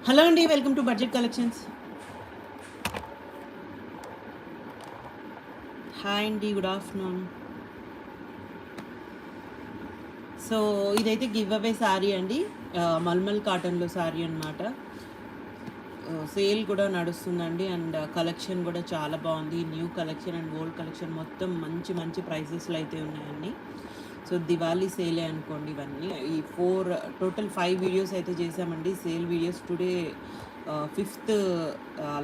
Hello అండి. Welcome to budget collections. Hi అండి. Good afternoon. So, ఇదైతే గివ్ అవే శారీ అండి. మల్మల్ కాటన్‌లో శారీ అనమాట. సేల్ కూడా నడుస్తుందండి. అండ్ కలెక్షన్ కూడా చాలా బాగుంది. New collection and old collection మొత్తం మంచి మంచి ప్రైజెస్‌లో అయితే ఉన్నాయండి. సో, దివాళీ సేలే అనుకోండి ఇవన్నీ. ఈ టోటల్ 5 వీడియోస్ అయితే చేశామండి. Sale videos today fifth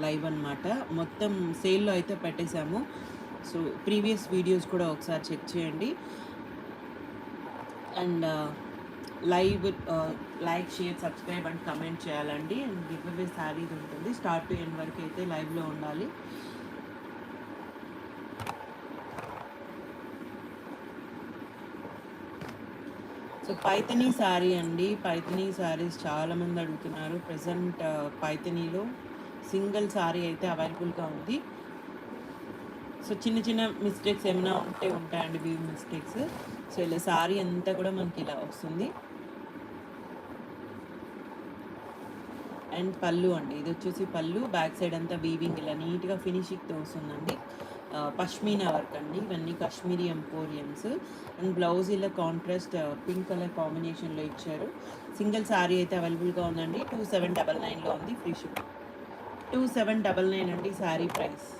live అనమాట. మొత్తం సేల్‌లో అయితే పెట్టేశాము. సో, ప్రీవియస్ వీడియోస్ కూడా ఒకసారి చెక్ చేయండి. And live like, share, subscribe and comment చేయాలండి. అండ్ గివ్ అవే శారీస్ ఉంటుంది. స్టార్ట్ టు ఎండ్ వరకు అయితే లైవ్లో ఉండాలి. సో పైథనీ శారీ అండి. పైథనీ శారీస్ చాలామంది అడుగుతున్నారు. ప్రజెంట్ పైథనీలో సింగిల్ శారీ అయితే అవైలబుల్గా ఉంది. సో చిన్న చిన్న మిస్టేక్స్ ఏమైనా ఉంటాయండి, వ్యూ మిస్టేక్స్. సో ఇలా శారీ అంతా కూడా మనకి ఇలా వస్తుంది. అండ్ పళ్ళు అండి, ఇది వచ్చేసి పళ్ళు. బ్యాక్ సైడ్ అంతా వీవింగ్ ఇలా నీట్గా ఫినిషింగ్తో వస్తుందండి. పష్మీనా వర్క్ అండి. ఇవన్నీ కాశ్మీరీ ఎంపోరియమ్స్. అండ్ బ్లౌజ్ ఇలా కాంట్రాస్ట్ పింక్ కలర్ కాంబినేషన్లో ఇచ్చారు. సింగిల్ శారీ అయితే అవైలబుల్గా ఉందండి. 2799లో ఉంది, ఫ్రీ షిప్. 2799 అండి శారీ ప్రైస్.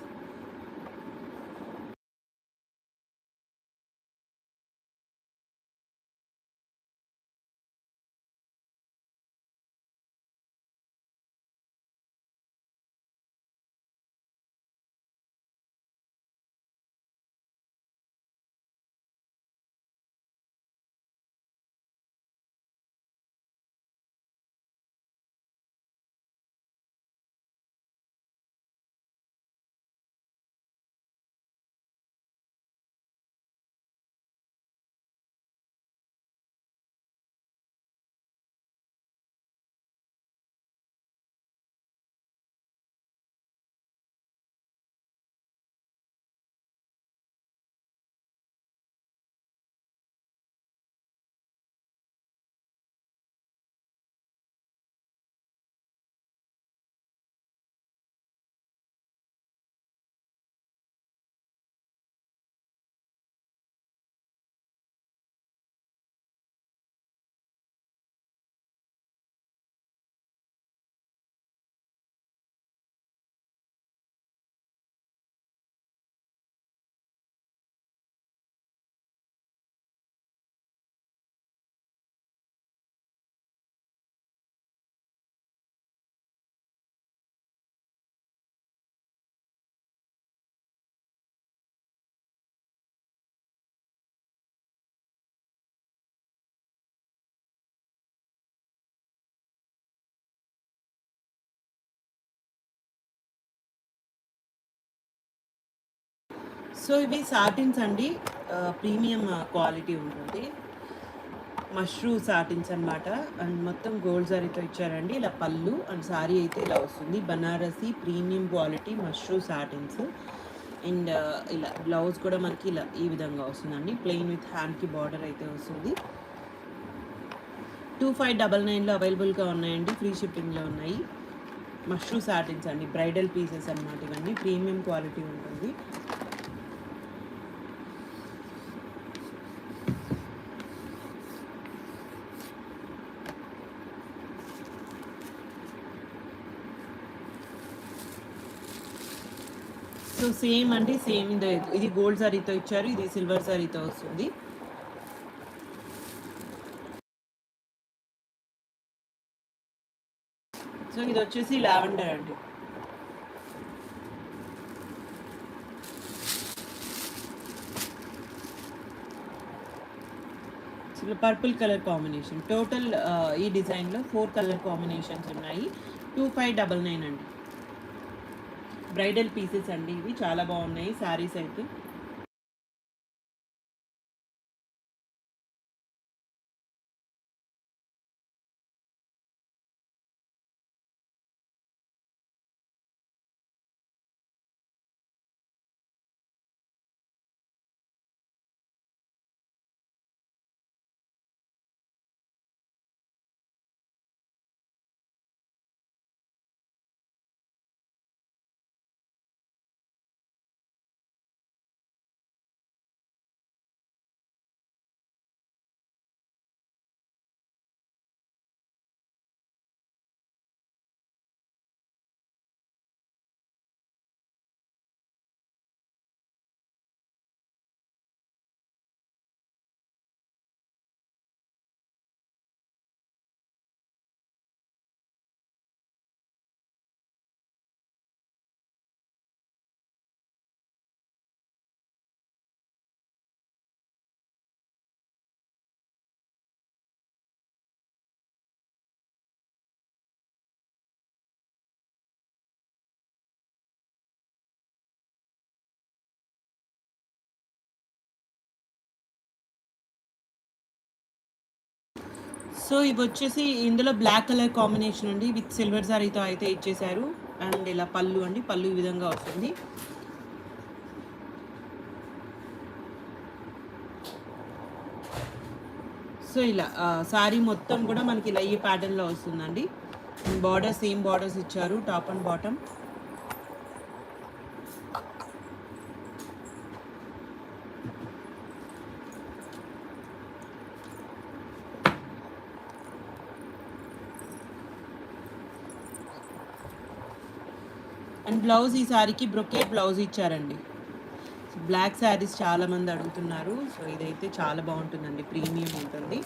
సో ఇవి సాటిన్స్ అండి. ప్రీమియం క్వాలిటీ ఉంటుంది. మష్రూ సాటిన్స్ అనమాట. అండ్ మొత్తం గోల్డ్ జరీతో ఇచ్చారండి. ఇలా పళ్ళు అండ్ సారీ అయితే ఇలా వస్తుంది. Banarasi premium quality mashru satins. And ఇలా బ్లౌజ్ కూడా మనకి ఇలా ఈ విధంగా వస్తుందండి. ప్లెయిన్ విత్ హ్యాండ్కి బార్డర్ అయితే వస్తుంది. 2599లో అవైలబుల్గా ఉన్నాయండి. ఫ్రీ షిప్పింగ్లో ఉన్నాయి. మష్రూ సాటిన్స్ అండి. బ్రైడల్ పీసెస్ అన్నమాట. ఇవన్నీ ప్రీమియం క్వాలిటీ ఉంటుంది. సో సేమ్ అండి, సేమ్ ఇది గోల్డ్ సారీతో ఇచ్చారు. ఇది సిల్వర్ సారీతో వస్తుంది. సో ఇది వచ్చేసి లావెండర్ అండి. Purple colour combination. టోటల్ ఈ డిజైన్లో 4 కలర్ కాంబినేషన్స్ ఉన్నాయి. 2599 అండి. బ్రైడల్ పీసెస్ అండి. ఇవి చాలా బాగున్నాయి శారీస్ అయితే. సో ఇవొచ్చేసి ఇందులో బ్లాక్ కలర్ కాంబినేషన్ అండి. విత్ సిల్వర్ జరీతో అయితే ఇచ్చేశారు. అండ్ ఇలా పళ్ళు అండి. పళ్ళు ఈ విధంగా వస్తుంది. సో ఇలా శారీ మొత్తం కూడా మనకి ఇలా ఈ ప్యాటర్న్‌లో వస్తుందండి. బార్డర్ సేమ్ బార్డర్స్ ఇచ్చారు top and bottom. And blouse ఈ శారీకి బ్రొకేట్ బ్లౌజ్ ఇచ్చారండి. బ్లాక్ శారీస్ చాలామంది అడుగుతున్నారు. సో ఇదైతే చాలా బాగుంటుందండి. ప్రీమియం ఉంటుంది.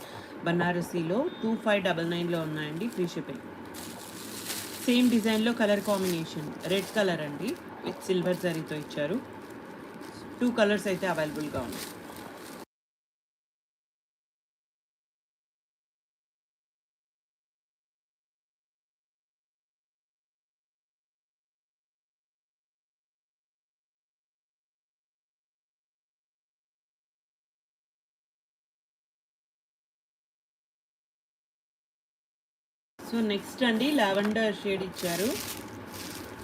బనారసీలో 2599లో ఉన్నాయండి. Free shipping. సేమ్ డిజైన్లో కలర్ కాంబినేషన్ రెడ్ కలర్ అండి. విత్ సిల్వర్ జరీతో ఇచ్చారు. 2 కలర్స్ అయితే అవైలబుల్గా ఉన్నాయి. సో నెక్స్ట్ అండి లావెండర్ షేడ్ ఇచ్చారు.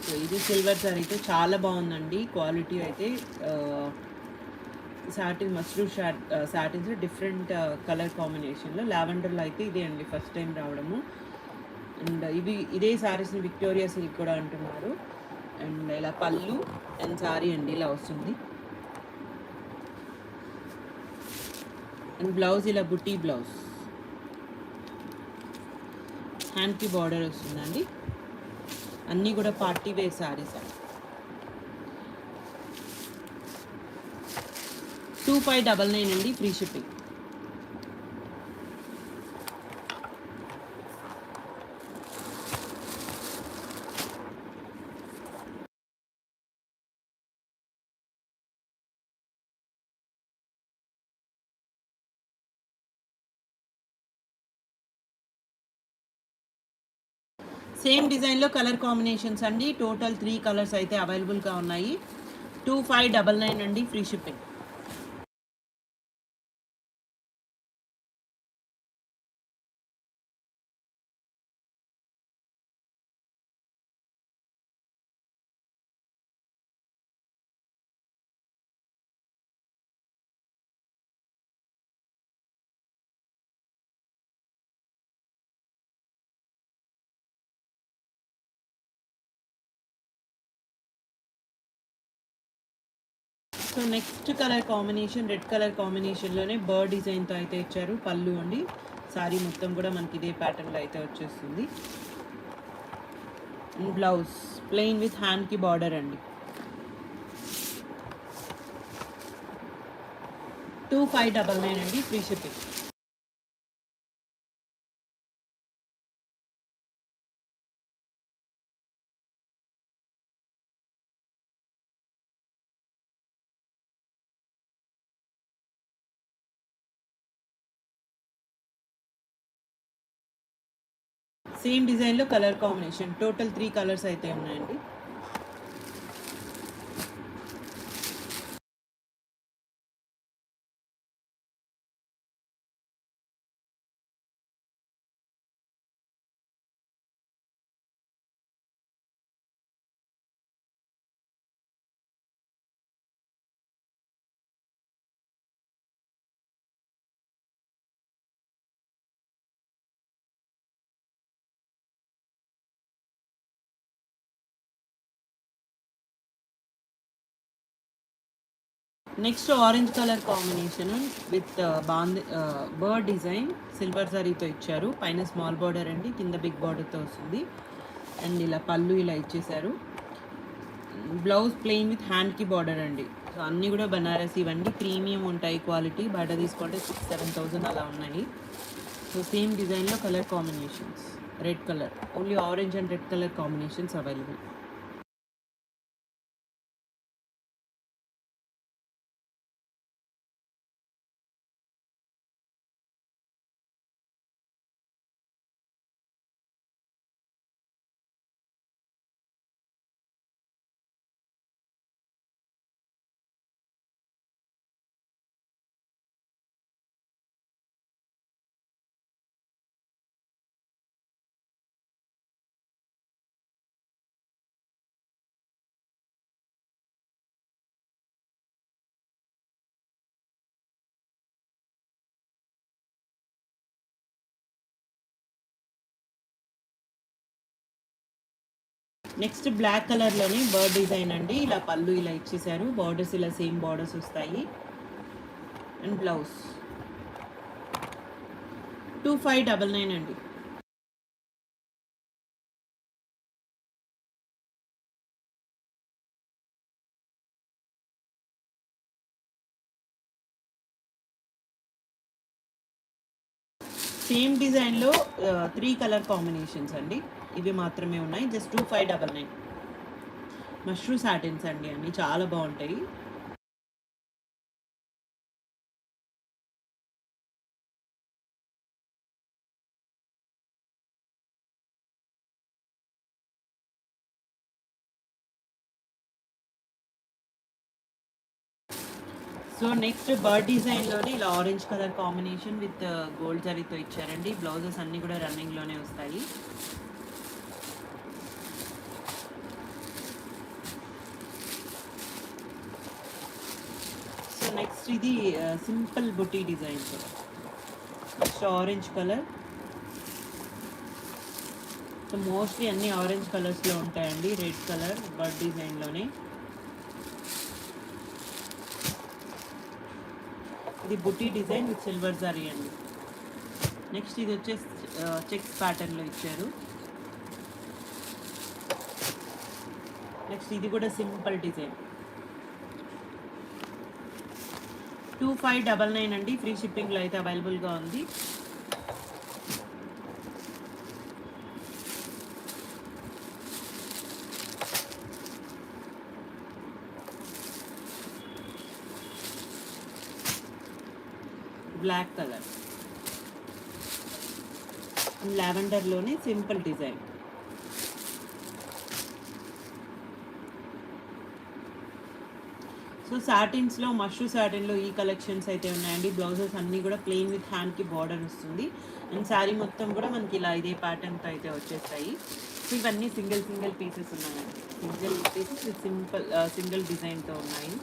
సో ఇది సిల్వర్ జరీతో చాలా బాగుందండి. క్వాలిటీ అయితే satin Masroor satins different colour కాంబినేషన్లో లావెండర్లో అయితే ఇదే అండి ఫస్ట్ టైం రావడము. అండ్ ఇదే శారీస్ని విక్టోరియా సిల్క్ కూడా అంటున్నారు. అండ్ ఇలా పళ్ళు అండ్ శారీ అండి ఇలా వస్తుంది. అండ్ బ్లౌజ్ ఇలా బుట్టి బ్లౌజ్, హ్యాండ్కి బార్డర్ వస్తుందండి. అన్నీ కూడా పార్టీ వేర్ శారీస్ అండి. 2599 అండి. Free shipping. సేమ్ డిజైన్లో కలర్ కాంబినేషన్స్ అండి. టోటల్ 3 కలర్స్ అయితే అవైలబుల్గా ఉన్నాయి. 2599 అండి. Free shipping. So next colour combination red colour కాంబినేషన్లోనే బర్డ్ డిజైన్తో అయితే ఇచ్చారు. పళ్ళు అండి. సారీ మొత్తం కూడా మనకి ఇదే ప్యాటర్న్లో అయితే వచ్చేస్తుంది. బ్లౌజ్ ప్లెయిన్ విత్ హ్యాండ్కి బార్డర్ అండి. 2599 అండి. Free shipping. సేమ్ డిజైన్లో కలర్ కాంబినేషన్ టోటల్ 3 కలర్స్ అయితే ఉన్నాయండి. Next orange colour combination with bird design silver జరీతో ఇచ్చారు. పైన స్మాల్ బార్డర్ అండి, కింద బిగ్ బార్డర్తో వస్తుంది. అండ్ ఇలా పళ్ళు ఇలా ఇచ్చేసారు. బ్లౌజ్ ప్లెయిన్ విత్ హ్యాండ్కి బార్డర్ అండి. సో అన్నీ కూడా బనారసి ఇవన్నీ ప్రీమియం ఉంటాయి. క్వాలిటీ బయట తీసుకుంటే 6,000-7,000 అలా ఉన్నాయి. సో సేమ్ డిజైన్లో colour combinations red colour, only orange and red colour combinations available. Next black కలర్లోనే బర్డ్ డిజైన్ అండి. ఇలా పళ్ళు ఇలా ఇచ్చేసారు, బార్డర్స్ ఇలా సేమ్ బార్డర్స్ వస్తాయి. అండ్ బ్లౌజ్ 2599 అండి. సేమ్ డిజైన్లో 3 కలర్ కాంబినేషన్స్ అండి. ఇవి మాత్రమే ఉన్నాయి. జస్ట్ 2599. మష్రూ సాటిన్స్ అండి, అన్నీ చాలా బాగుంటాయి. సో నెక్స్ట్ బర్డ్ డిజైన్లోనే ఇలా orange colour combination with gold జరీతో ఇచ్చారండి. బ్లౌజెస్ అన్నీ కూడా రన్నింగ్లోనే వస్తాయి. సో నెక్స్ట్ ఇది simple buti design. Next orange colour. So mostly అన్ని ఆరెంజ్ కలర్స్లో ఉంటాయండి. రెడ్ కలర్ బర్డ్ డిజైన్లోనే. ఇది buti design with silver zari అండి. నెక్స్ట్ ఇది వచ్చేసి చెక్స్ ప్యాటర్న్లో ఇచ్చారు. నెక్స్ట్ ఇది కూడా సింపుల్ డిజైన్. 2599 అండి. ఫ్రీ షిప్పింగ్లో అయితే అవైలబుల్గా ఉంది. బ్లాక్ కలర్, లావెండర్లోనే సింపుల్ డిజైన్. సో సాటిన్స్లో మష్రూ సాటిన్లో ఈ కలెక్షన్స్ అయితే ఉన్నాయండి. బ్లౌజెస్ అన్నీ కూడా ప్లెయిన్ విత్ హ్యాండ్కి బార్డర్ వస్తుంది. అండ్ శారీ మొత్తం కూడా మనకి ఇలా ఇదే ప్యాటర్న్తో అయితే వచ్చేస్తాయి. సో ఇవన్నీ సింగిల్ పీసెస్ ఉన్నాయండి. సింగిల్ పీసెస్ విత్ సింగిల్ డిజైన్తో ఉన్నాయి.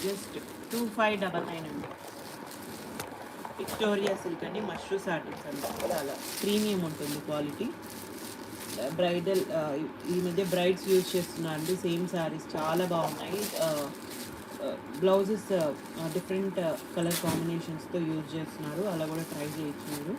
జస్ట్ 2599 అండి. విక్టోరియా సిల్క్ అండి. మష్రూ సాటిన్స్ అండి, చాలా ప్రీమియం ఉంటుంది క్వాలిటీ. బ్రైడల్ ఈ మధ్య బ్రైడ్స్ యూజ్ చేస్తున్నారండి. సేమ్ శారీస్ చాలా బాగున్నాయి. బ్లౌజెస్ డిఫరెంట్ కలర్ కాంబినేషన్స్తో యూజ్ చేస్తున్నారు. అలా కూడా ట్రై చేయొచ్చు మీరు.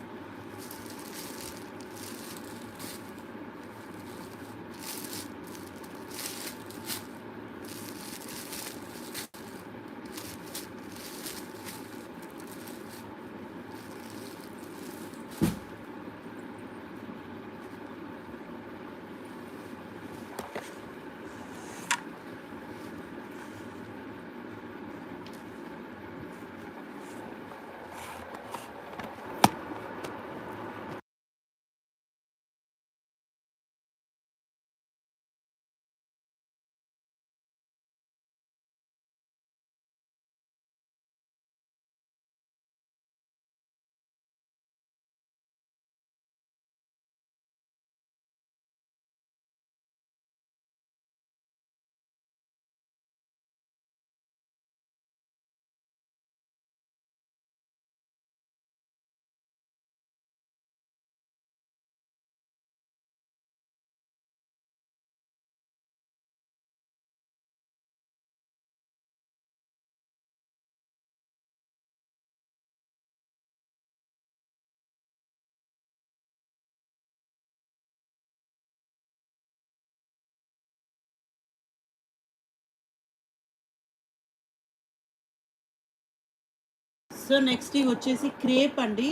సో నెక్స్ట్ ఇవి వచ్చేసి క్రేప్ అండి.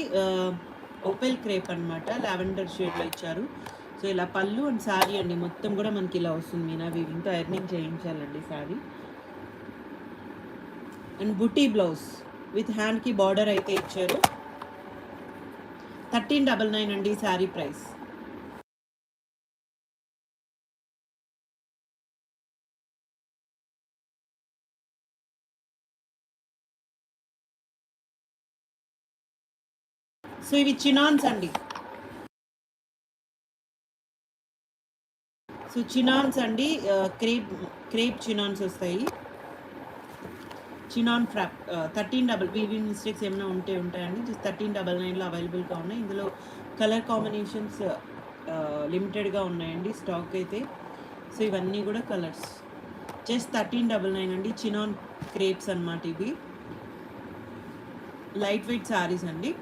ఓపెల్ క్రేప్ అనమాట. లావెండర్ షేడ్లో ఇచ్చారు. సో ఇలా పళ్ళు అండ్ శారీ అండి మొత్తం కూడా మనకి ఇలా వస్తుంది. మీనా వీవింగ్తో earning చేయించాలండి sari. And buti blouse with హ్యాండ్కి బార్డర్ అయితే ఇచ్చారు. 1399 అండి శారీ ప్రైస్. సో ఇవి చినాన్స్ అండి. సో చినాన్స్ అండి, క్రేప్ చినాన్స్ వస్తాయి. చినాన్ ఫ్రాప్ 13 వీవింగ్ మిస్టేక్స్ ఏమైనా ఉంటాయండి. జస్ట్ 1399లో అవైలబుల్గా ఉన్నాయి. ఇందులో కలర్ కాంబినేషన్స్ లిమిటెడ్గా ఉన్నాయండి స్టాక్ అయితే. సో ఇవన్నీ కూడా కలర్స్ జస్ట్ 1399 అండి. చినాన్ క్రేప్స్ అనమాట ఇవి. లైట్ వెయిట్ శారీస్ అండి.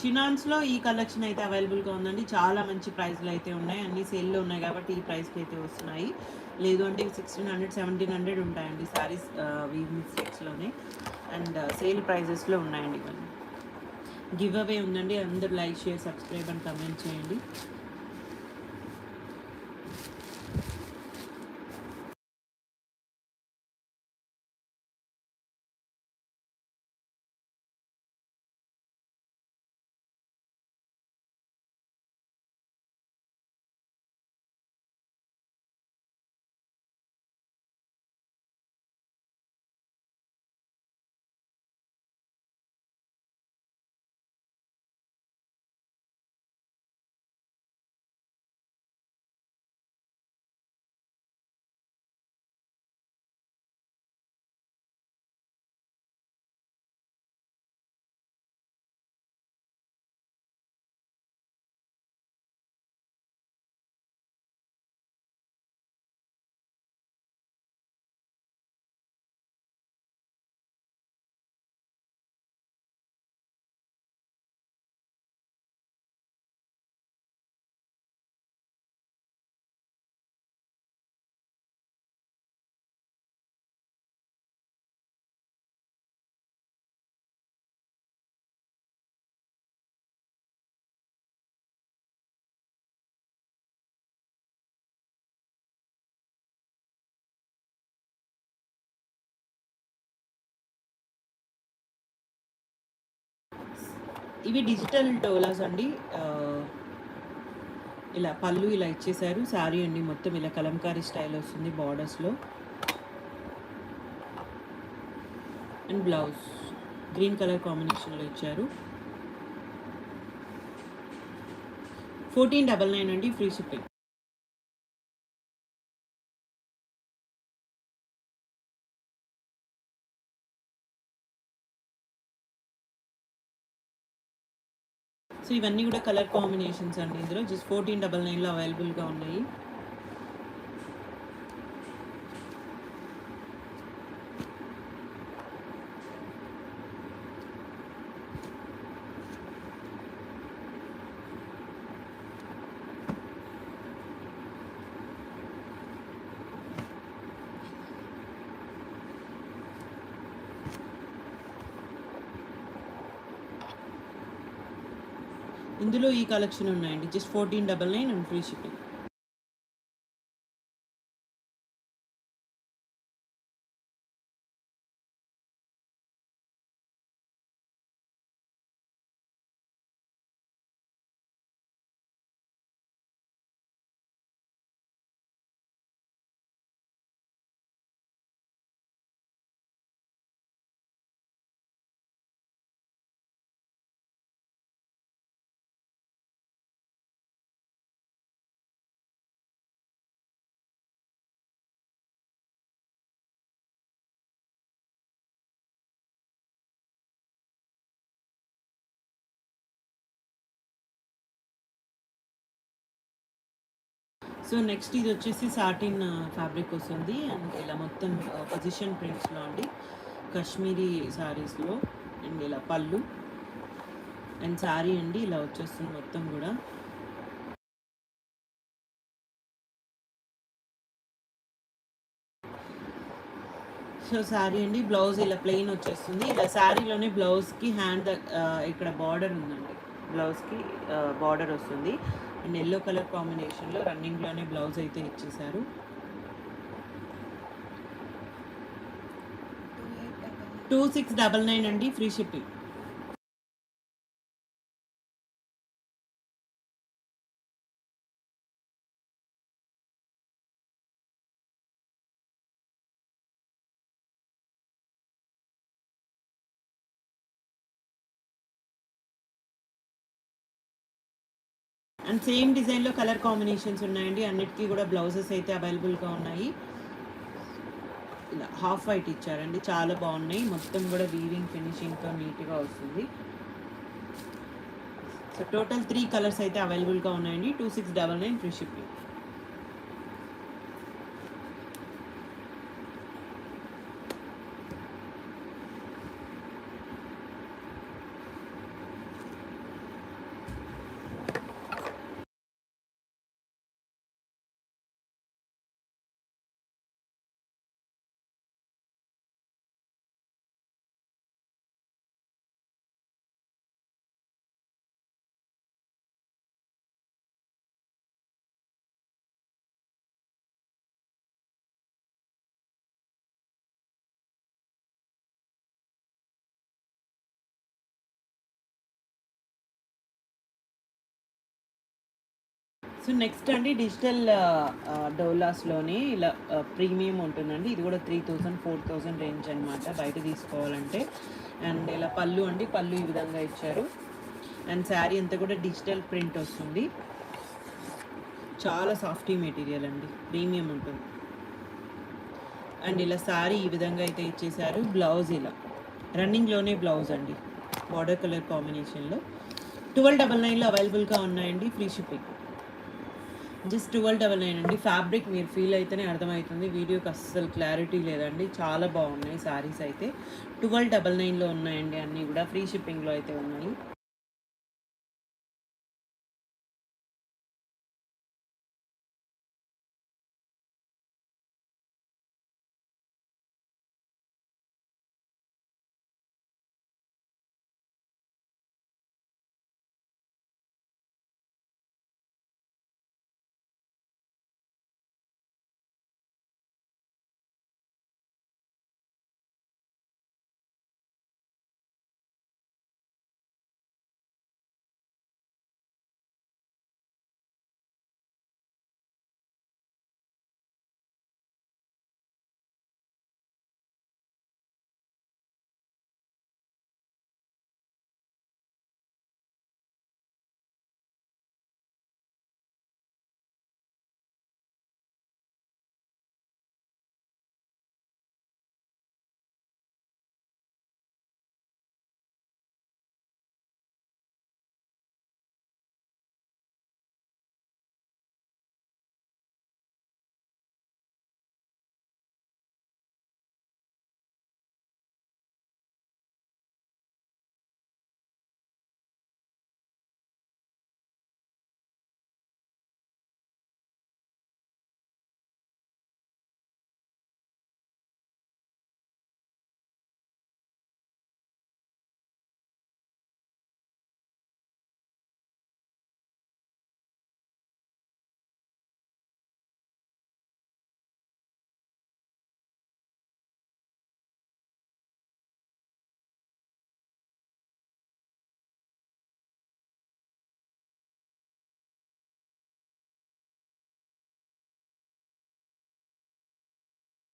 చినాన్స్లో ఈ కలెక్షన్ అయితే అవైలబుల్గా ఉందండి. చాలా మంచి ప్రైస్లో అయితే ఉన్నాయి. అన్ని సేల్లో ఉన్నాయి కాబట్టి ఈ ప్రైస్కి అయితే వస్తున్నాయి. లేదు అంటే 1600 1700 ఉంటాయండి శారీస్ వీవ్ మిస్టేక్స్లోనే. అండ్ సేల్ ప్రైజెస్లో ఉన్నాయండి ఇవన్నీ. గివ్ అవే ఉందండి. అందరూ like, share, subscribe and comment చేయండి. ఇవి డిజిటల్ డోలాస్ అండి. ఇలా పళ్ళు ఇలా ఇచ్చేసారు. శారీ అండి మొత్తం ఇలా కలంకారీ స్టైల్ వస్తుంది బార్డర్స్లో. అండ్ బ్లౌజ్ గ్రీన్ కలర్ కాంబినేషన్లో ఇచ్చారు. 1499 అండి, ఫ్రీ షిప్పింగ్. సో ఇవన్నీ కూడా కలర్ కాంబినేషన్స్ అండి. ఇందులో జస్ట్ 1499లో అవైలబుల్గా ఉన్నాయి. ఇందులో ఈ కలెక్షన్ ఉన్నాయండి. Just 1499 and free shipping. So next ఇది వచ్చేసి సాటిన్ ఫ్యాబ్రిక్ వస్తుంది. అండ్ ఇలా మొత్తం పొజిషన్ ప్రింట్స్లో అండి, కాశ్మీరీ శారీస్లో. అండ్ ఇలా పళ్ళు అండ్ శారీ అండి ఇలా వచ్చేస్తుంది మొత్తం కూడా. సో శారీ అండి, బ్లౌజ్ ఇలా ప్లెయిన్ వచ్చేస్తుంది. ఇలా శారీలోనే బ్లౌజ్కి ఇక్కడ బార్డర్ ఉందండి. బ్లౌజ్కి బార్డర్ వస్తుంది. అండ్ ఎల్లో కలర్ కాంబినేషన్లో రన్నింగ్లోనే బ్లౌజ్ అయితే ఇచ్చేసారు. 2699 అండి, ఫ్రీ షిప్పింగ్. అండ్ సేమ్ డిజైన్లో కలర్ కాంబినేషన్స్ ఉన్నాయండి. అన్నిటికీ కూడా బ్లౌజెస్ అయితే అవైలబుల్గా ఉన్నాయి. ఇలా హాఫ్ వైట్ ఇచ్చారండి, చాలా బాగున్నాయి. మొత్తం కూడా వీవింగ్ ఫినిషింగ్తో నీట్గా వస్తుంది. సో టోటల్ 3 కలర్స్ అయితే అవైలబుల్గా ఉన్నాయండి. 2699 ఫ్రీ షిప్పింగ్. సో నెక్స్ట్ అండి, డిజిటల్ డోలాస్లోనే ఇలా ప్రీమియం ఉంటుందండి. ఇది కూడా 3000 4000 రేంజ్ అనమాట బయట తీసుకోవాలంటే. అండ్ ఇలా పళ్ళు అండి, పళ్ళు ఈ విధంగా ఇచ్చారు. అండ్ శారీ అంతా కూడా డిజిటల్ ప్రింట్ వస్తుంది. చాలా సాఫ్టీ మెటీరియల్ అండి, ప్రీమియం ఉంటుంది. అండ్ ఇలా శారీ ఈ విధంగా అయితే ఇచ్చేసారు. బ్లౌజ్ ఇలా రన్నింగ్లోనే బ్లౌజ్ అండి, బార్డర్ కలర్ కాంబినేషన్లో. 1299లో అవైలబుల్గా ఉన్నాయండి, ఫ్రీ షిప్పింగ్. జస్ట్ 1299 అండి. ఫ్యాబ్రిక్ మీరు ఫీల్ అయితేనే అర్థమవుతుంది, వీడియోకి అస్సలు క్లారిటీ లేదండి. చాలా బాగున్నాయి శారీస్ అయితే. 1299లో ఉన్నాయండి, అన్నీ కూడా ఫ్రీ షిప్పింగ్లో అయితే ఉన్నాయి.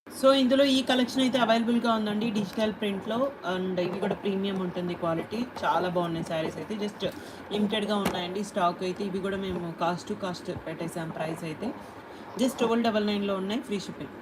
సో ఇందులో ఈ కలెక్షన్ అయితే అవైలబుల్గా ఉందండి, డిజిటల్ ప్రింట్లో. అండ్ ఇవి కూడా ప్రీమియం ఉంటుంది క్వాలిటీ. చాలా బాగున్నాయి శారీస్ అయితే. జస్ట్ లిమిటెడ్గా ఉన్నాయండి స్టాక్ అయితే. ఇవి కూడా మేము కాస్ట్ టు కాస్ట్ పెట్టేసాం ప్రైస్ అయితే. జస్ట్ 1299లో ఉన్నాయి, ఫ్రీ షిప్పింగ్.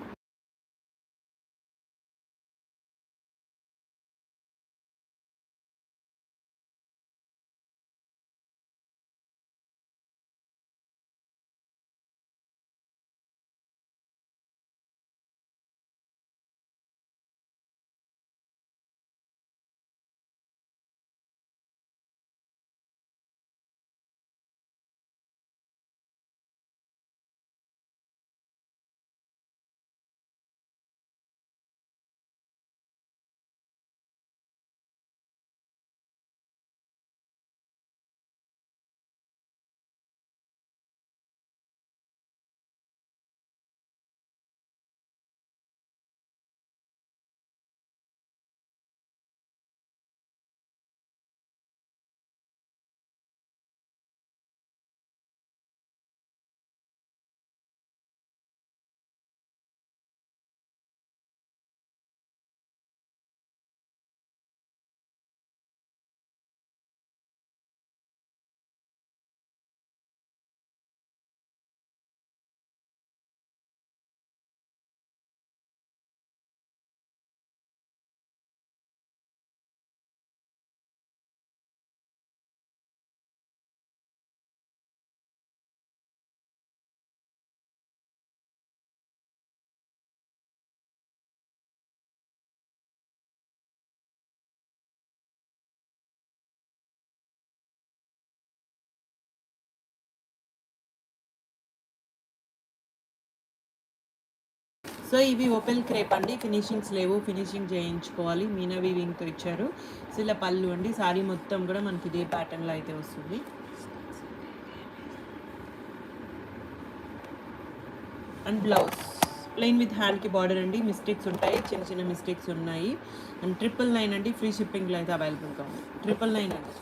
సో ఇవి ఓపెన్ క్రేప్ అండి, ఫినిషింగ్స్ లేవు, ఫినిషింగ్ చేయించుకోవాలి. మీనా వీవింగ్తో ఇచ్చారు. సో ఇలా పళ్ళు అండి, సారీ మొత్తం కూడా మనకి ఇదే ప్యాటర్న్లో అయితే వస్తుంది. అండ్ బ్లౌజ్ ప్లెయిన్ విత్ హ్యాండ్కి బార్డర్ అండి. మిస్టేక్స్ ఉంటాయి, చిన్న చిన్న మిస్టేక్స్ ఉన్నాయి. అండ్ 999 అండి, ఫ్రీ షిప్పింగ్లో అయితే అవైలబుల్గా ఉంది. 999 అండి.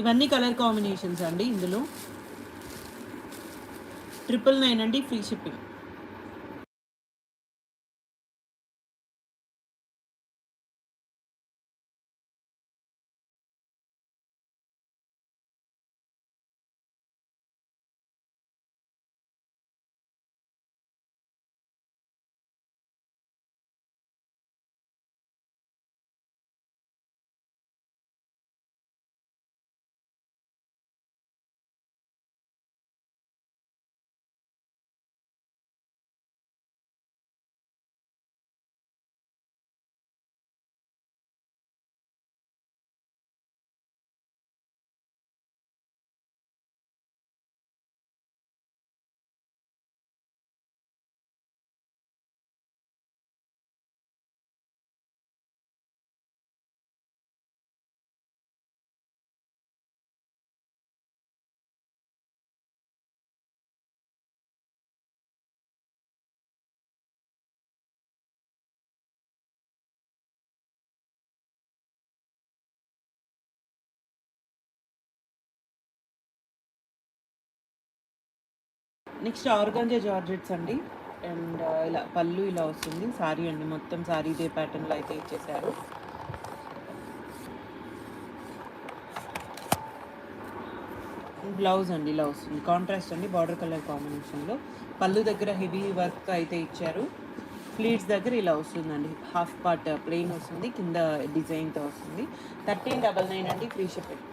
ఇవన్నీ కలర్ కాంబినేషన్స్ అండి. ఇందులో 999 అండి, free shipping. Next organza georgettes అండి. అండ్ ఇలా పళ్ళు ఇలా వస్తుంది. సారీ అండి, మొత్తం సారీ ఇదే ప్యాటర్న్లో అయితే ఇచ్చేసారు. బ్లౌజ్ అండి ఇలా వస్తుంది, కాంట్రాస్ట్ అండి, బార్డర్ కలర్ కాంబినేషన్లో. పళ్ళు దగ్గర హెవీ వర్క్ అయితే ఇచ్చారు. ప్లీట్స్ దగ్గర ఇలా వస్తుందండి, హాఫ్ పార్ట్ ప్లెయిన్ వస్తుంది, కింద డిజైన్తో వస్తుంది. 1399 అండి, ఫ్రీ షిప్పింగ్.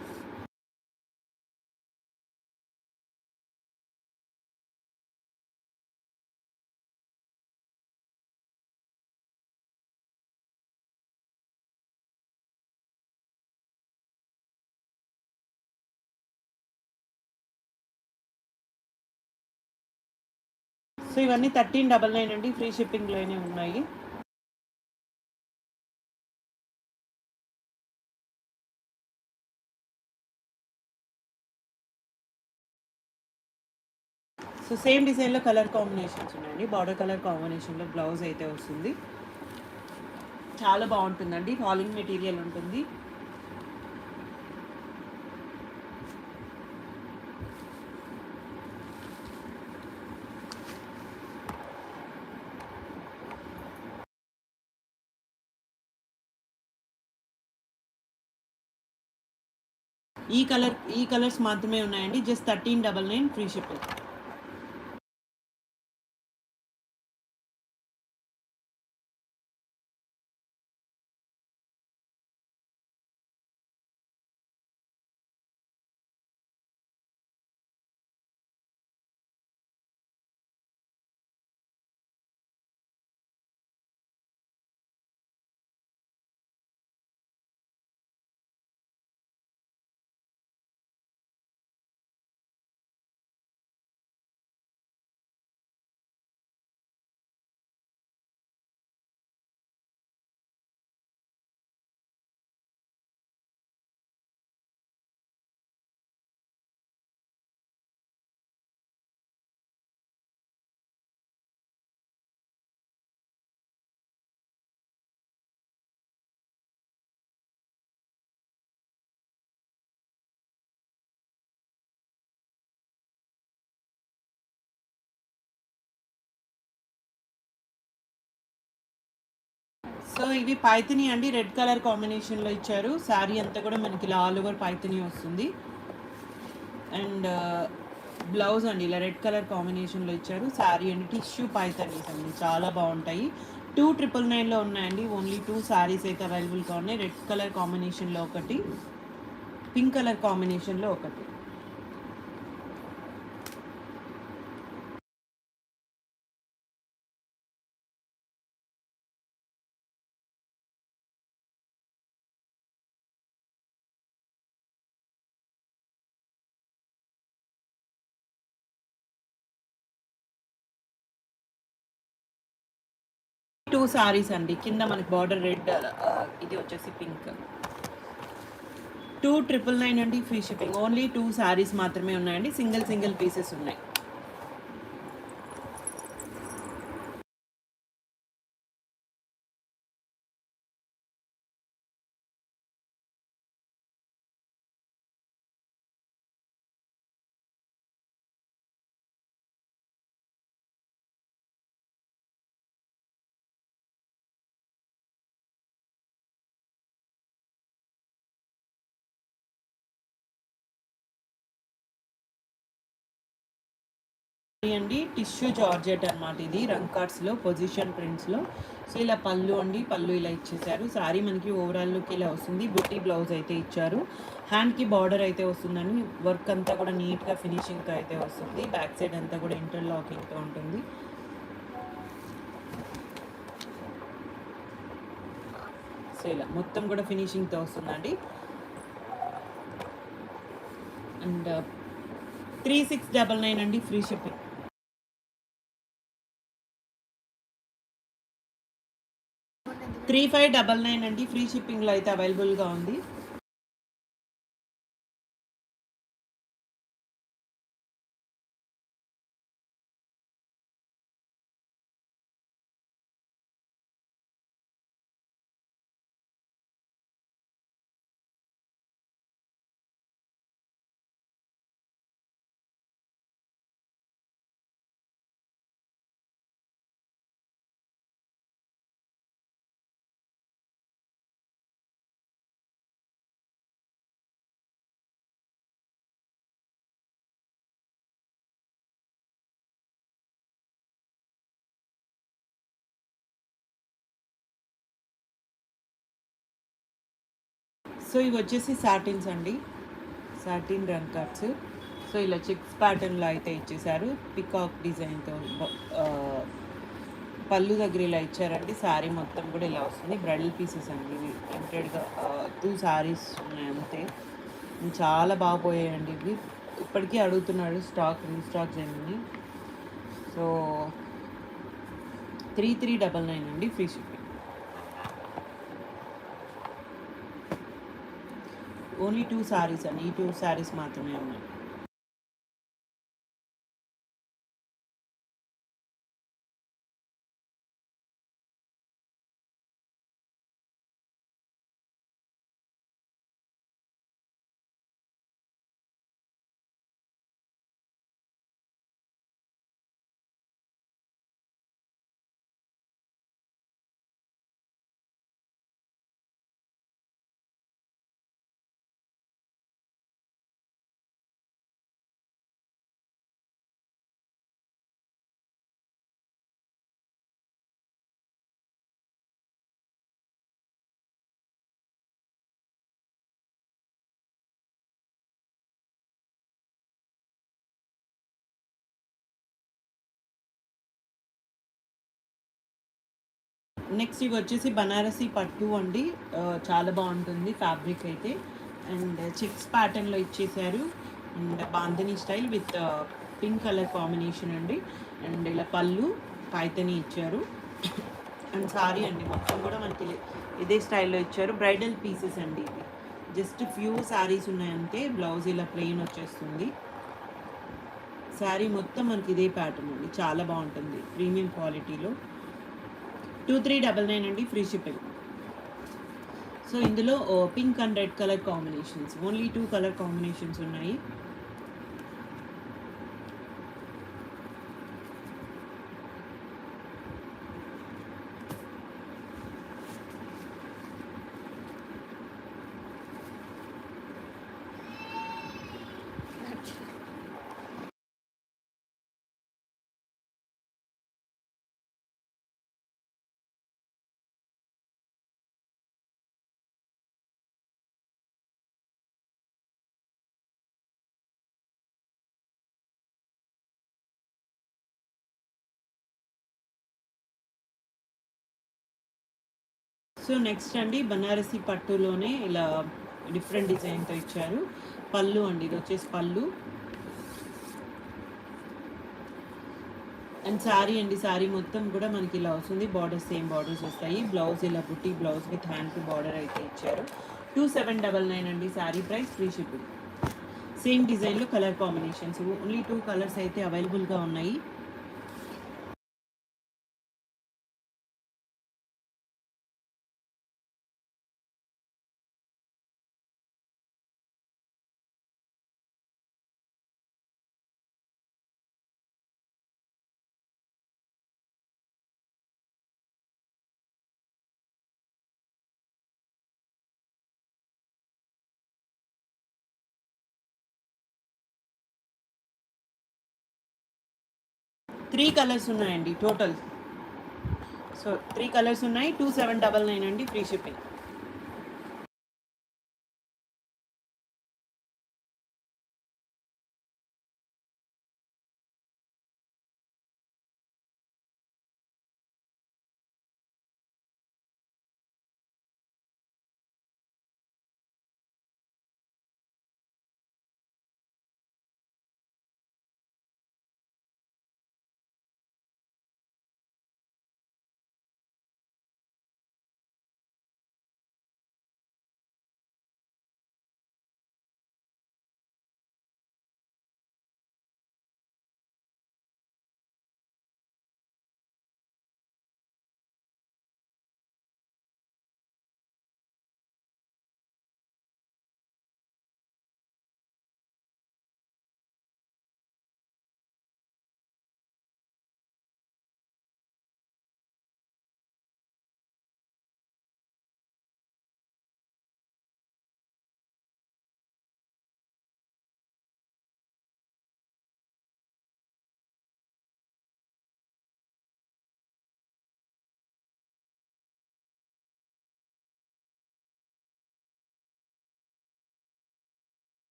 సో ఇవన్నీ 1399 అండి, ఫ్రీ షిప్పింగ్లోనే ఉన్నాయి. సో సేమ్ డిజైన్లో కలర్ కాంబినేషన్స్ ఉన్నాయండి. బార్డర్ కలర్ కాంబినేషన్లో బ్లౌజ్ అయితే వస్తుంది. చాలా బాగుంటుందండి, ఫాలింగ్ మెటీరియల్ ఉంటుంది. ఈ కలర్స్ మాత్రమే ఉన్నాయండి, జస్ట్ 1399 ఫ్రీ షిప్పింగ్. సో ఇవి పైథిని అండి, రెడ్ కలర్ కాంబినేషన్లో ఇచ్చారు. శారీ అంతా కూడా మనకి ఇలా ఆల్ ఓవర్ పైథిని వస్తుంది. అండ్ బ్లౌజ్ అండి ఇలా రెడ్ కలర్ కాంబినేషన్లో ఇచ్చారు. శారీ అండి టిష్యూ పైథనీస్ అండి, చాలా బాగుంటాయి. 2999లో ఉన్నాయండి. ఓన్లీ 2 సారీస్ అయితే అవైలబుల్‌గా ఉన్నాయి. రెడ్ కలర్ కాంబినేషన్‌లో ఒకటి, పింక్ కలర్ కాంబినేషన్‌లో ఒకటి. టూ సారీస్ అండి. కింద మనకి బార్డర్ రెడ్, ఇది వచ్చేసి పింక్. 2999 అండి, ఫ్రీ షిప్పింగ్. ఓన్లీ 2 సారీస్ మాత్రమే ఉన్నాయండి. సింగిల్ సింగిల్ పీసెస్ ఉన్నాయి. అండి టిష్యూ జార్జెట్ అనమాట. ఇది రంగ్ కార్డ్స్లో పొజిషన్ ప్రింట్స్లో. సో ఇలా పళ్ళు అండి, పళ్ళు ఇలా ఇచ్చేసారు. సారీ మనకి ఓవరాల్ లుక్ ఇలా వస్తుంది. బుట్టి బ్లౌజ్ అయితే ఇచ్చారు. హ్యాండ్కి బార్డర్ అయితే వస్తుందని, వర్క్ అంతా కూడా నీట్గా ఫినిషింగ్తో అయితే వస్తుంది. బ్యాక్ సైడ్ అంతా కూడా ఇంటర్లాకింగ్తో ఉంటుంది. సో ఇలా మొత్తం కూడా ఫినిషింగ్తో వస్తుందండి. అండ్ 3699 అండి, ఫ్రీ షిప్పింగ్. 3599 అండి, ఫ్రీ షిప్పింగ్లో అయితే అవైలబుల్గా ఉంది. సో ఇవి వచ్చేసి సాటిన్స్ అండి, సాటిన్ రంగ్ కట్స్. సో ఇలా చెక్స్ ప్యాటర్న్లో అయితే ఇచ్చేసారు. పికాక్ డిజైన్తో పళ్ళు దగ్గర ఇలా ఇచ్చారండి. శారీ మొత్తం కూడా ఇలా వస్తుంది. బ్రైడల్ పీసెస్ అండి ఇవి. ప్రింటెడ్గా 2 శారీస్ ఉన్నాయి అంతే. చాలా బాగా పోయాయండి ఇవి. ఇప్పటికీ అడుగుతున్నాడు స్టాక్ రీస్టాక్ చేయమని. సో 3399 అండి, ఫ్రీ షిప్పింగ్. ఓన్లీ 2 సారీస్ అండి. ఈ 2 సారీస్ మాత్రమే ఉన్నాయి. నెక్స్ట్ ఇవి వచ్చేసి బనారసి పట్టు అండి. చాలా బాగుంటుంది ఫ్యాబ్రిక్ అయితే. అండ్ చెక్స్ ప్యాటర్న్లో ఇచ్చేసారు. And bandhani style with pink colour combination అండి. అండ్ ఇలా పళ్ళు పైతని ఇచ్చారు. అండ్ సారీ అండి మొత్తం కూడా మనకి ఇదే స్టైల్లో ఇచ్చారు. బ్రైడల్ పీసెస్ అండి ఇవి. జస్ట్ ఫ్యూ శారీస్ ఉన్నాయంటే, బ్లౌజ్ ఇలా ప్లెయిన్ వచ్చేస్తుంది. శారీ మొత్తం మనకి ఇదే ప్యాటర్న్ అండి. చాలా బాగుంటుంది, ప్రీమియం క్వాలిటీలో. 2399 అండి, ఫ్రీ షిప్పింగ్. సో ఇందులో pink and red colour combinations, only 2 colour combinations ఉన్నాయి. సో నెక్స్ట్ అండి బనారసి పట్టులోనే ఇలా డిఫరెంట్ డిజైన్తో ఇచ్చారు. పళ్ళు అండి, ఇది వచ్చేసి పళ్ళు. అండ్ శారీ అండి, శారీ మొత్తం కూడా మనకి ఇలా వస్తుంది. బార్డర్స్ సేమ్ బార్డర్స్ వస్తాయి. బ్లౌజ్ ఇలా బుట్టి blouse with hand to border అయితే ఇచ్చారు. 2799 అండి sari price, free shipping. Same డిజైన్లో కలర్ కాంబినేషన్స్, ఓన్లీ 2 కలర్స్ అయితే అవైలబుల్గా ఉన్నాయి. త్రీ కలర్స్ ఉన్నాయండి టోటల్. సో 3 కలర్స్ ఉన్నాయి. 2799 అండి, ఫ్రీ షిప్పింగ్.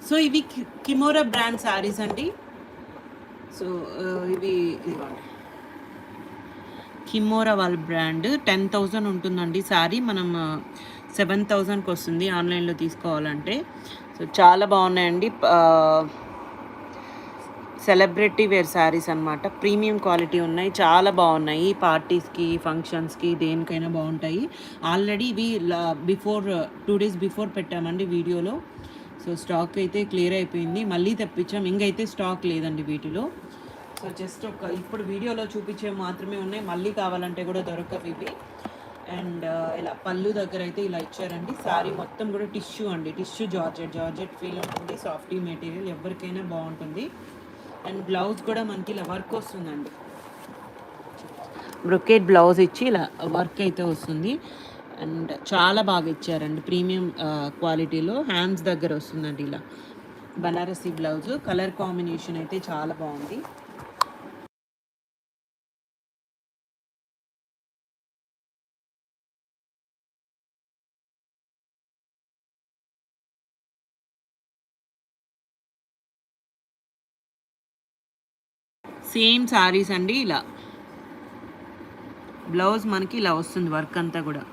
సో ఇవి కిమోరా బ్రాండ్ శారీస్ అండి. సో ఇవి కిమోరా వాళ్ళ బ్రాండ్. 10,000 ఉంటుందండి శారీ, మనం 7,000కి వస్తుంది ఆన్లైన్లో తీసుకోవాలంటే. సో చాలా బాగున్నాయండి. సెలబ్రిటీ వేర్ శారీస్ అనమాట. ప్రీమియం క్వాలిటీ ఉన్నాయి, చాలా బాగున్నాయి. పార్టీస్కి, ఫంక్షన్స్కి, దేనికైనా బాగుంటాయి. ఆల్రెడీ ఇవి బిఫోర్ 2 days బిఫోర్ పెట్టామండి వీడియోలో. సో స్టాక్ అయితే క్లియర్ అయిపోయింది, మళ్ళీ తెప్పించాం. ఇంకైతే స్టాక్ లేదండి వీటిలో. సో జస్ట్ ఇప్పుడు వీడియోలో చూపించే మాత్రమే ఉన్నాయి, మళ్ళీ కావాలంటే కూడా దొరకవు ఇవి. అండ్ ఇలా పళ్ళు దగ్గర అయితే ఇలా ఇచ్చారండి. శారీ మొత్తం కూడా టిష్యూ అండి, టిష్యూ జార్జెట్ ఫీల్ ఉంటుంది. సాఫ్టీ మెటీరియల్, ఎవరికైనా బాగుంటుంది. అండ్ బ్లౌజ్ కూడా మనకి ఇలా వర్క్ వస్తుందండి. బ్రొకేట్ బ్లౌజ్ ఇచ్చి ఇలా వర్క్ అయితే వస్తుంది. అండ్ చాలా బాగా ఇచ్చారండి. ప్రీమియం క్వాలిటీలో హ్యాండ్స్ దగ్గర వస్తుందండి ఇలా బనారసి బ్లౌజ్. కలర్ కాంబినేషన్ అయితే చాలా బాగుంది. సేమ్ సారీస్ అండి. ఇలా బ్లౌజ్ మనకి ఇలా వస్తుంది వర్క్ అంతా కూడా.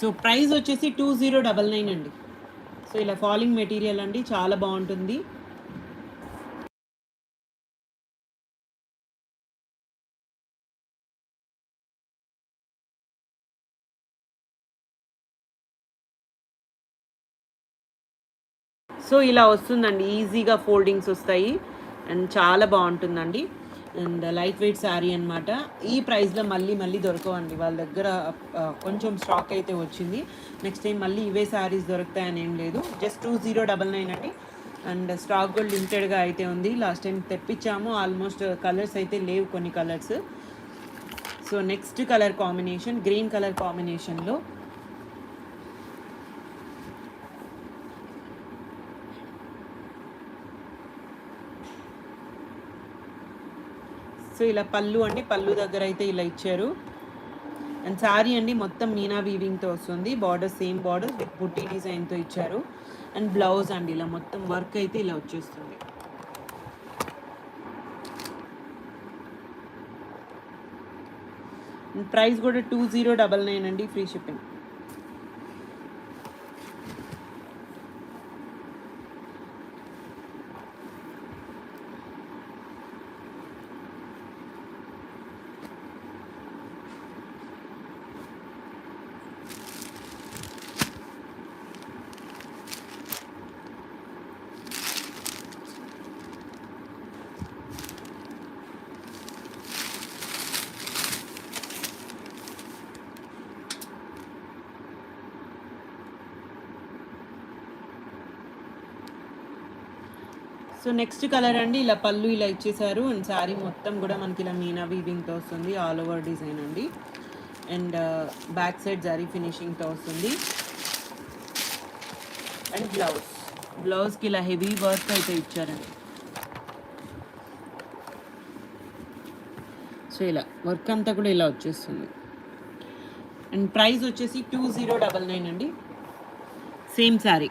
సో ప్రైస్ వచ్చేసి 2099 అండి. సో ఇలా ఫాలింగ్ మెటీరియల్ అండి, చాలా బాగుంటుంది. సో ఇలా వస్తుందండి, ఈజీగా ఫోల్డింగ్స్ వస్తాయి అండ్ చాలా బాగుంటుందండి. అండ్ లైట్ వెయిట్ శారీ అనమాట. ఈ ప్రైస్లో మళ్ళీ మళ్ళీ దొరకవండి వాళ్ళ దగ్గర. కొంచెం స్టాక్ అయితే వచ్చింది. నెక్స్ట్ టైం మళ్ళీ ఇవే శారీస్ దొరుకుతాయని ఏం లేదు. జస్ట్ 2099 అండి. అండ్ స్టాక్ కూడా లిమిటెడ్గా అయితే ఉంది. లాస్ట్ టైం తెప్పించాము, ఆల్మోస్ట్ కలర్స్ అయితే లేవు, కొన్ని colours. So next colour combination green colour కాంబినేషన్లో సో ఇలా పళ్ళు అండి, పళ్ళు దగ్గర అయితే ఇలా ఇచ్చారు. అండ్ శారీ అండి మొత్తం మీనా వీవింగ్తో వస్తుంది. బార్డర్ సేమ్ బార్డర్ విత్ బుట్టి డిజైన్తో ఇచ్చారు. అండ్ బ్లౌజ్ అండి ఇలా మొత్తం వర్క్ అయితే ఇలా వచ్చేస్తుంది. ప్రైస్ కూడా 2099 అండి, free shipping. So next colour అండి, ఇలా పళ్ళు ఇలా ఇచ్చేసారు. అండ్ శారీ మొత్తం కూడా మనకి ఇలా మీనా వీవింగ్తో వస్తుంది, ఆల్ ఓవర్ డిజైన్ అండి. అండ్ బ్యాక్ సైడ్ జరీ ఫినిషింగ్తో వస్తుంది. అండ్ బ్లౌజ్కి ఇలా హెవీ వర్క్ అయితే ఇచ్చారండి. సో ఇలా వర్క్ అంతా కూడా ఇలా వచ్చేస్తుంది. అండ్ ప్రైస్ వచ్చేసి 2099 అండి. Same sari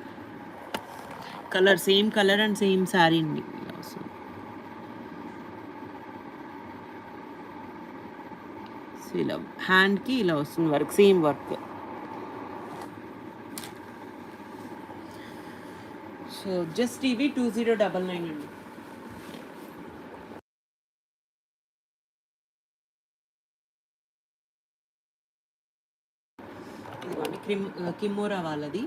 colour, same colour and same sari అండి. సో ఇలా హ్యాండ్కి ఇలా వస్తుంది work, same work. So just ఇవి 2099 అండి. ఇదిగోండి కిమ్మోరా వాళ్ళది.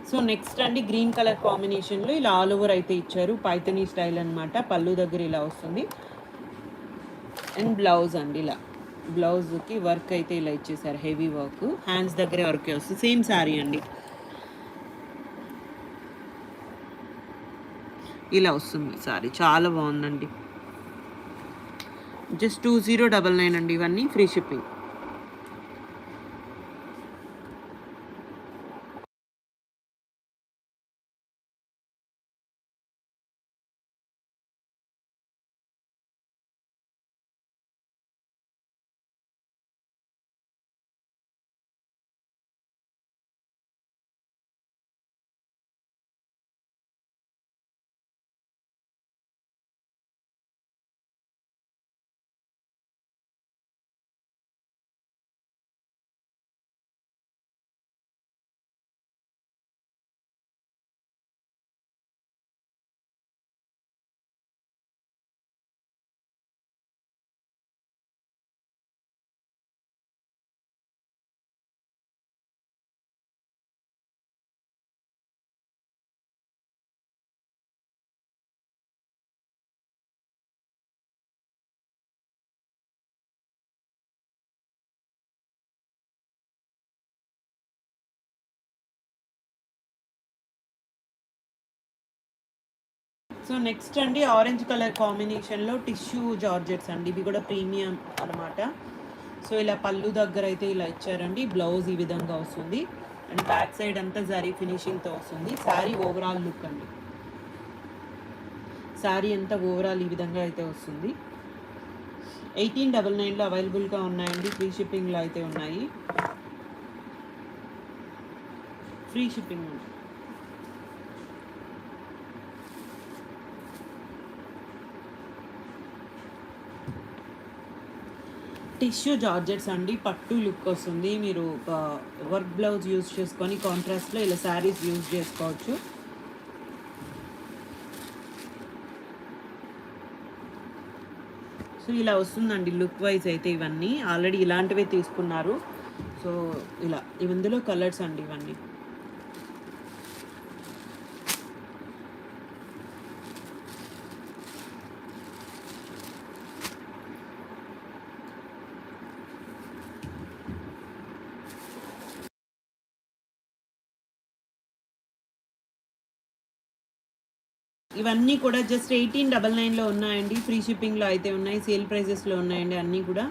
సో నెక్స్ట్ అండి గ్రీన్ కలర్ కాంబినేషన్లో ఇలా ఆల్ ఓవర్ అయితే ఇచ్చారు, పైథనీ స్టైల్ అనమాట. పళ్ళు దగ్గర ఇలా వస్తుంది. అండ్ బ్లౌజ్ అండి ఇలా బ్లౌజ్కి వర్క్ అయితే ఇలా ఇచ్చేసారు, హెవీ వర్క్. హ్యాండ్స్ దగ్గరే వర్కే వస్తుంది, సేమ్ శారీ అండి. ఇలా వస్తుంది శారీ, చాలా బాగుందండి. జస్ట్ 2099 అండి, ఇవన్నీ ఫ్రీ షిప్పింగ్. సో నెక్స్ట్ అండి ఆరెంజ్ కలర్ కాంబినేషన్లో టిష్యూ జార్జెట్స్ అండి. ఇవి కూడా ప్రీమియం అనమాట. సో ఇలా పళ్ళు దగ్గర అయితే ఇలా ఇచ్చారండి. బ్లౌజ్ ఈ విధంగా వస్తుంది అండ్ బ్యాక్ సైడ్ అంతా జరీ ఫినిషింగ్తో వస్తుంది. శారీ ఓవరాల్ లుక్ అండి. శారీ అంతా ఓవరాల్ ఈ విధంగా అయితే వస్తుంది. 1899లో అవైలబుల్గా ఉన్నాయండి. ఫ్రీ షిప్పింగ్లో అయితే ఉన్నాయి. ఫ్రీ షిప్పింగ్ ఉంది. టిష్యూ జార్జెట్స్ అండి. పట్టు లుక్ వస్తుంది. మీరు వర్క్ బ్లౌజ్ యూజ్ చేసుకొని కాంట్రాస్ట్లో ఇలా శారీస్ యూజ్ చేసుకోవచ్చు. సో ఇలా వస్తుందండి లుక్ వైజ్ అయితే. ఇవన్నీ ఆల్రెడీ ఇలాంటివే తీసుకున్నారు. సో ఇలా ఇందులో కలర్స్ అండి ఇవన్నీ. ఇవన్నీ కూడా జస్ట్ 1899లో ఉన్నాయండి. ఫ్రీ షిప్పింగ్లో అయితే ఉన్నాయి. సేల్ ప్రైజెస్లో ఉన్నాయండి అన్నీ కూడా.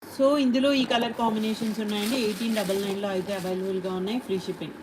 సో ఇందులో ఈ కలర్ కాంబినేషన్స్ ఉన్నాయండి. 1899లో అయితే అవైలబుల్గా ఉన్నాయి. Free shipping.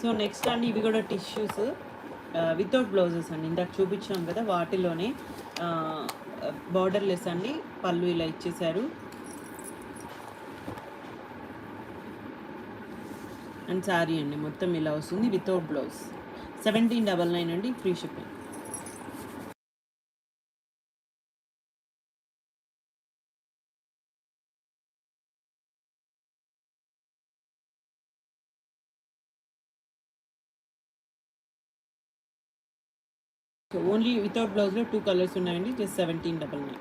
సో నెక్స్ట్ అండి ఇవి కూడా టిష్యూస్ వితౌట్ బ్లౌజెస్ అండి. ఇందాక చూపించాం కదా వాటిలోనే బార్డర్లెస్ అండి. పళ్ళు ఇలా ఇచ్చేసారు అండ్ శారీ అండి మొత్తం ఇలా వస్తుంది వితౌట్ బ్లౌజ్. 1799 అండి, free shipping. So only without బ్లౌజ్లో 2 కలర్స్ ఉన్నాయండి, జస్ట్ 1799.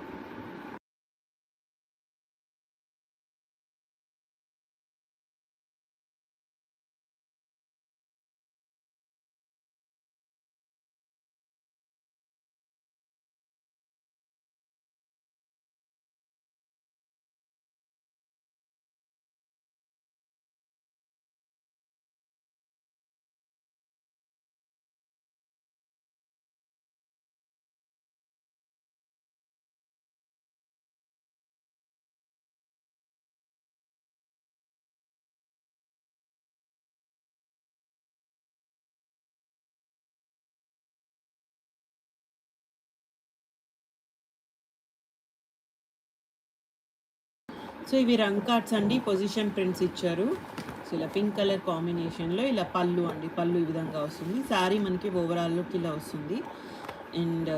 సో ఇవి రంగ్ కార్డ్స్ అండి, పొజిషన్ ప్రింట్స్ ఇచ్చారు. సో ఇలా పింక్ కలర్ కాంబినేషన్లో ఇలా పళ్ళు అండి, పళ్ళు ఈ విధంగా వస్తుంది. శారీ మనకి ఓవరాల్లోకి ఇలా వస్తుంది. అండ్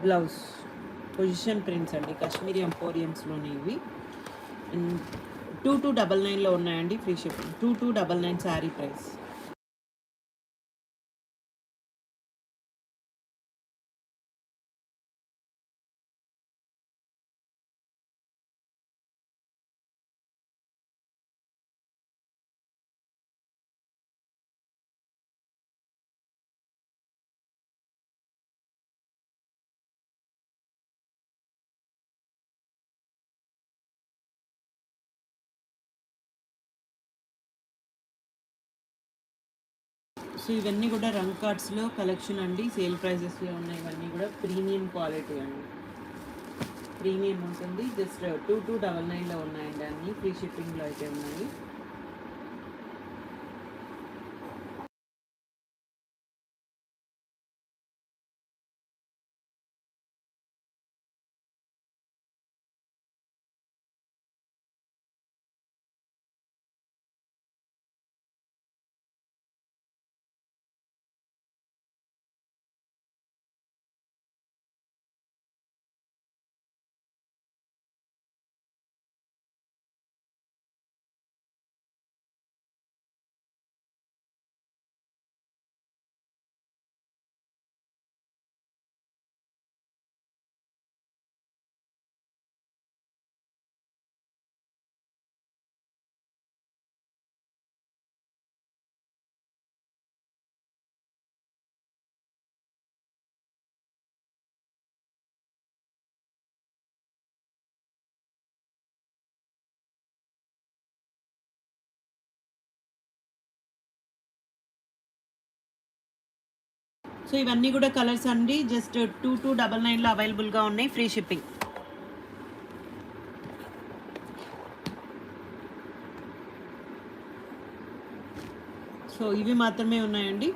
బ్లౌజ్ పొజిషన్ ప్రింట్స్ అండి, కాశ్మీరీ ఎంపోరియంస్లోనే ఇవి. అండ్ 2299లో ఉన్నాయండి, free shipping. 2299 sari price. So ఇవన్నీ కూడా రంగ్ కార్డ్స్లో కలెక్షన్ అండి, సేల్ ప్రైజెస్లో ఉన్నాయి. ఇవన్నీ కూడా ప్రీమియం క్వాలిటీ అండి, ప్రీమియం ఉంటుంది. జస్ట్ 2299లో ఉన్నాయండి, అన్నీ ఫ్రీ షిప్పింగ్లో అయితే ఉన్నాయి. సో ఇవన్నీ కూడా కలర్స్ అండి, జస్ట్ 2299లో అవైలబుల్గా ఉన్నాయి, ఫ్రీ షిప్పింగ్. సో ఇవి మాత్రమే ఉన్నాయండి.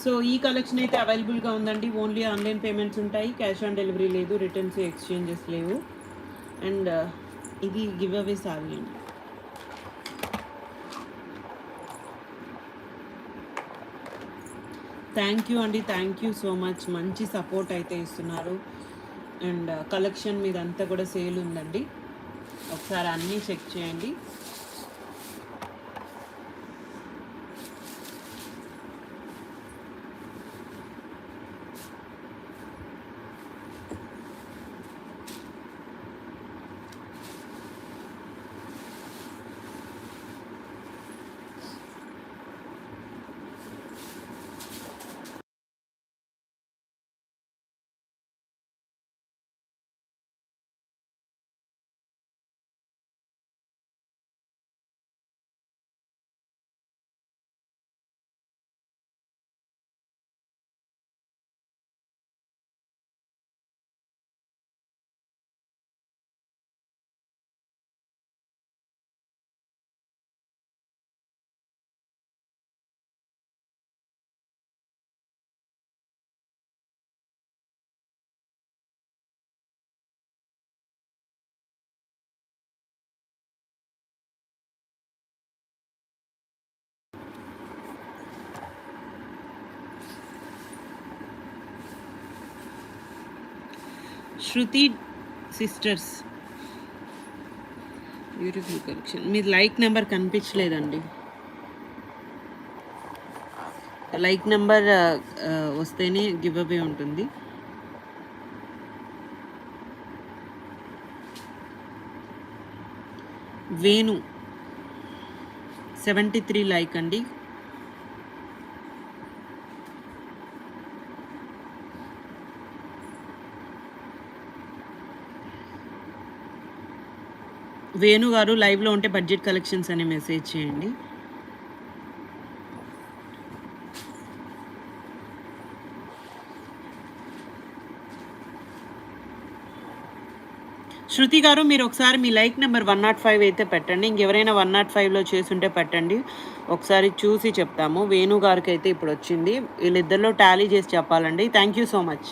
సో ఈ కలెక్షన్ అయితే అవైలబుల్గా ఉందండి. ఓన్లీ ఆన్లైన్ పేమెంట్స్ ఉంటాయి, క్యాష్ ఆన్ డెలివరీ లేదు, రిటర్న్స్ ఎక్స్చేంజెస్ లేవు. అండ్ ఇది గివ్ అవే సారీ అండి. థ్యాంక్ యూ అండి, థ్యాంక్ యూ సో మచ్. మంచి సపోర్ట్ అయితే ఇస్తున్నారు. అండ్ కలెక్షన్ మీదంతా కూడా సేల్ ఉందండి, ఒకసారి అన్నీ చెక్ చేయండి. శృతి సిస్టర్స్ బ్యూటిఫుల్ కలెక్షన్. మీ లైక్ నెంబర్ కనిపించలేదండి. లైక్ నెంబర్ వస్తేనే గివ్ అవే ఉంటుంది. వేణు 73 లైక్ అండి. వేణు గారు లైవ్లో ఉంటే బడ్జెట్ కలెక్షన్స్ అనే మెసేజ్ చేయండి. శృతి గారు మీరు ఒకసారి మీ లైక్ నెంబర్ 105 అయితే పెట్టండి. ఇంకెవరైనా 105లో చేసుంటే పెట్టండి, ఒకసారి చూసి చెప్తాము. వేణు గారికి అయితే ఇప్పుడు వచ్చింది. వీళ్ళిద్దరిలో టాలీ చేసి చెప్పాలండి. Thank you so much.